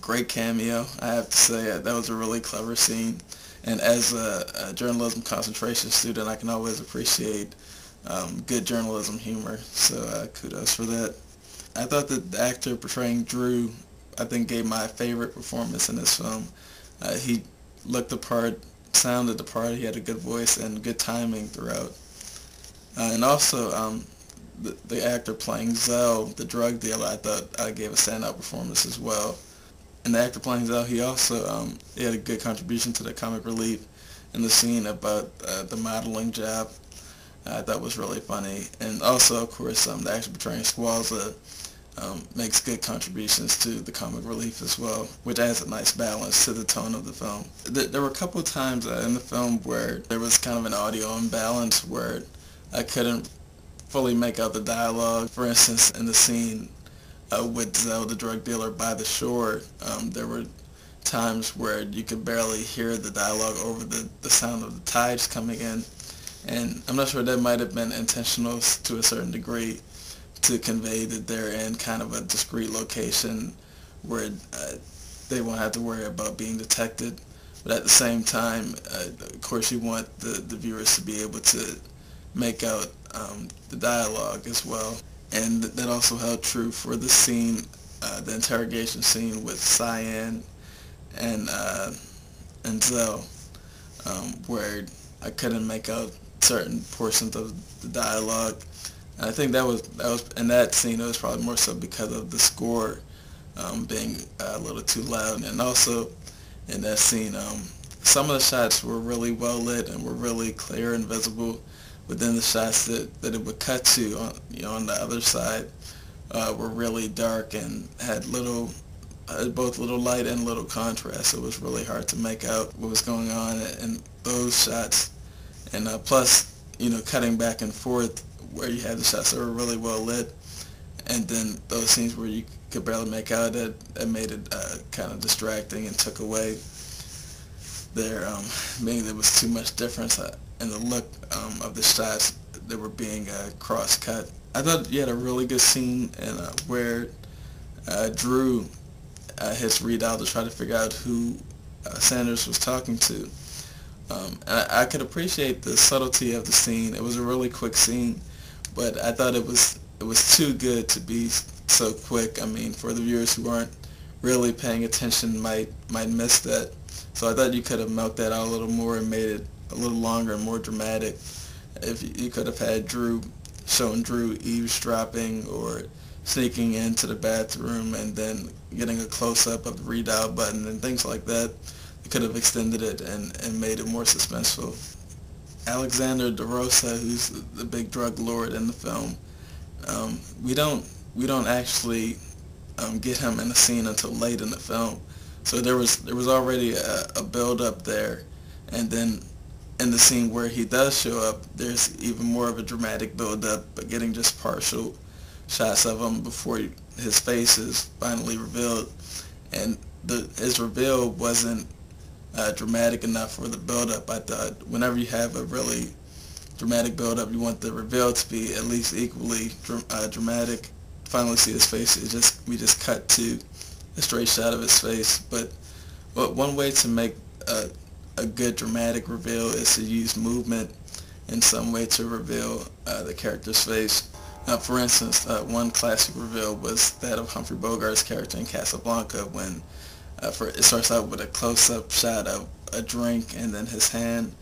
great cameo. I have to say that was a really clever scene. And as a journalism concentration student, I can always appreciate good journalism humor. So kudos for that. I thought that the actor portraying Drew, I think, gave my favorite performance in this film. He looked the part, sounded the part. He had a good voice and good timing throughout. And also, the actor playing Zell, the drug dealer, I thought gave a standout performance as well. And the actor playing Zell, he also he had a good contribution to the comic relief in the scene about the modeling job. I thought was really funny. And also, of course, the actor portraying Squalza makes good contributions to the comic relief as well, which adds a nice balance to the tone of the film. There were a couple of times in the film where there was kind of an audio imbalance where I couldn't fully make out the dialogue. For instance, in the scene with Zell, the drug dealer, by the shore, there were times where you could barely hear the dialogue over the sound of the tides coming in. And I'm not sure, that might have been intentional to a certain degree to convey that they're in kind of a discreet location where they won't have to worry about being detected. But at the same time, of course, you want the viewers to be able to make out the dialogue as well. And that also held true for the scene, the interrogation scene with Cyan and Zell, where I couldn't make out certain portions of the dialogue. And I think that was in that scene, it was probably more so because of the score being a little too loud. And also in that scene, some of the shots were really well lit and were really clear and visible. But then the shots that it would cut to on the other side were really dark and had both little light and little contrast. So it was really hard to make out what was going on in those shots. And plus, cutting back and forth where you had the shots that were really well lit, and then those scenes where you could barely make out, it made it kind of distracting and took away there, meaning there was too much difference in the look of the shots that were being cross-cut. I thought you had a really good scene where Drew hits readout to try to figure out who Sanders was talking to. And I could appreciate the subtlety of the scene. It was a really quick scene, but I thought it was too good to be so quick. I mean, for the viewers who aren't really paying attention might miss that. So I thought you could have milked that out a little more and made it a little longer and more dramatic. If you could have had showing Drew eavesdropping or sneaking into the bathroom and then getting a close-up of the readout button and things like that. You could have extended it and made it more suspenseful. Alexander DeRosa, who's the big drug lord in the film, we don't actually get him in the scene until late in the film. So there was already a build-up there, and then in the scene where he does show up, there's even more of a dramatic build-up, but getting just partial shots of him before his face is finally revealed. And his reveal wasn't dramatic enough for the build-up. I thought whenever you have a really dramatic build-up, you want the reveal to be at least equally dramatic. Finally see his face, we just cut to a straight shot of his face. But one way to make a good dramatic reveal is to use movement in some way to reveal the character's face. For instance, one classic reveal was that of Humphrey Bogart's character in Casablanca when it starts out with a close-up shot of a drink and then his hand,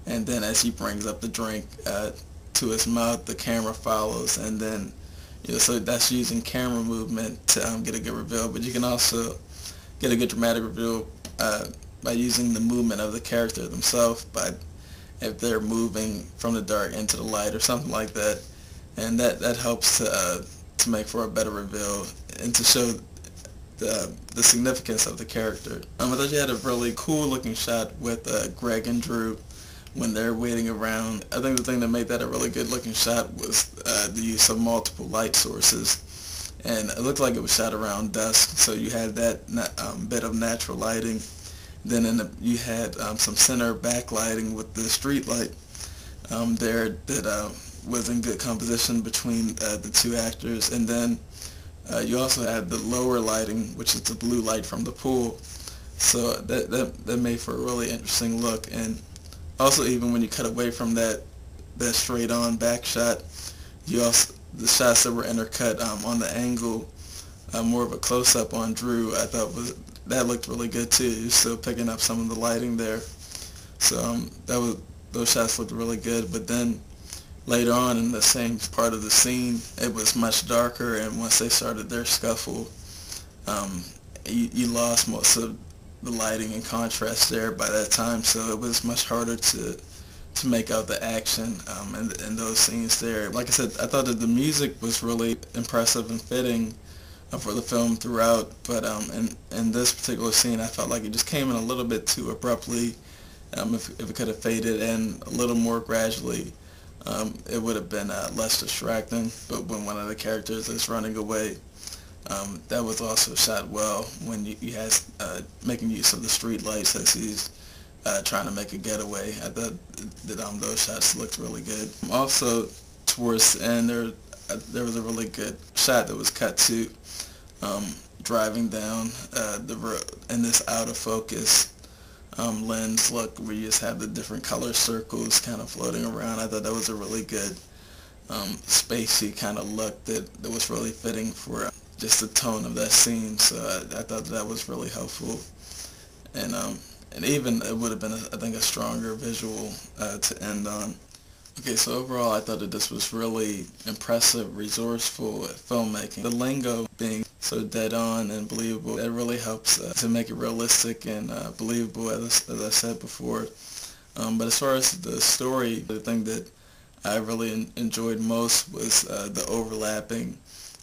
and then as he brings up the drink to his mouth, the camera follows, and then so that's using camera movement to get a good reveal. But you can also get a good dramatic reveal by using the movement of the character themselves, if they're moving from the dark into the light or something like that, and that helps to make for a better reveal and to show the significance of the character. I thought you had a really cool looking shot with Greg and Drew when they're waiting around. I think the thing that made that a really good looking shot was the use of multiple light sources, and it looked like it was shot around dusk, so you had that bit of natural lighting. Then you had some center backlighting with the street light there that was in good composition between the two actors. And then You also had the lower lighting, which is the blue light from the pool. So that made for a really interesting look. And also, even when you cut away from that straight on back shot, you also the shots that were intercut on the angle, more of a close up on Drew, I thought that looked really good too. You're still picking up some of the lighting there. So those shots looked really good. But then later on in the same part of the scene, it was much darker, and once they started their scuffle, you lost most of the lighting and contrast there by that time, so it was much harder to make out the action in those scenes there. Like I said, I thought that the music was really impressive and fitting for the film throughout, but in this particular scene, I felt like it just came in a little bit too abruptly. If it could have faded in a little more gradually, it would have been less distracting. But when one of the characters is running away, that was also shot well when you had making use of the street lights as he's trying to make a getaway. I thought that those shots looked really good. Also, towards the end, there was a really good shot that was cut to driving down the road in this out of focus lens look where you just have the different color circles kind of floating around. I thought that was a really good spacey kind of look that was really fitting for just the tone of that scene. So I thought that was really helpful, and even it would have been I think a stronger visual to end on. Okay, so overall I thought that this was really impressive, resourceful filmmaking. The lingo being so dead on and believable, it really helps to make it realistic and believable, as I said before. But as far as the story, the thing that I really enjoyed most was the overlapping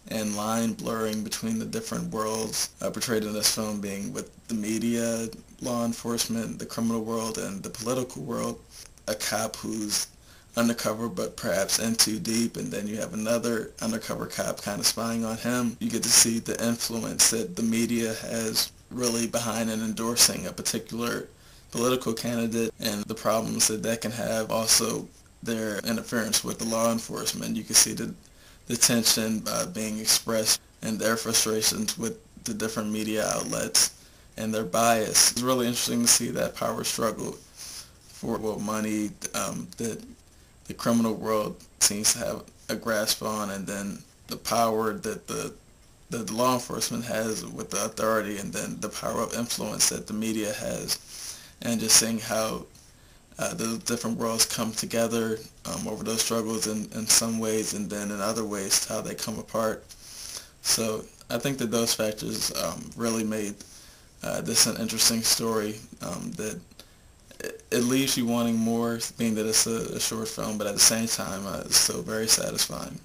and line blurring between the different worlds portrayed in this film, being with the media, law enforcement, the criminal world, and the political world. A cop who's undercover but perhaps in too deep, and then you have another undercover cop kind of spying on him. You get to see the influence that the media has really behind and endorsing a particular political candidate, and the problems that can have. Also their interference with the law enforcement. You can see the tension being expressed and their frustrations with the different media outlets and their bias. It's really interesting to see that power struggle for money that the criminal world seems to have a grasp on, and then the power that the law enforcement has with the authority, and then the power of influence that the media has, and just seeing how the different worlds come together over those struggles in some ways, and then in other ways how they come apart. So I think that those factors really made this an interesting story that it leaves you wanting more, being that it's a short film, but at the same time, it's still very satisfying.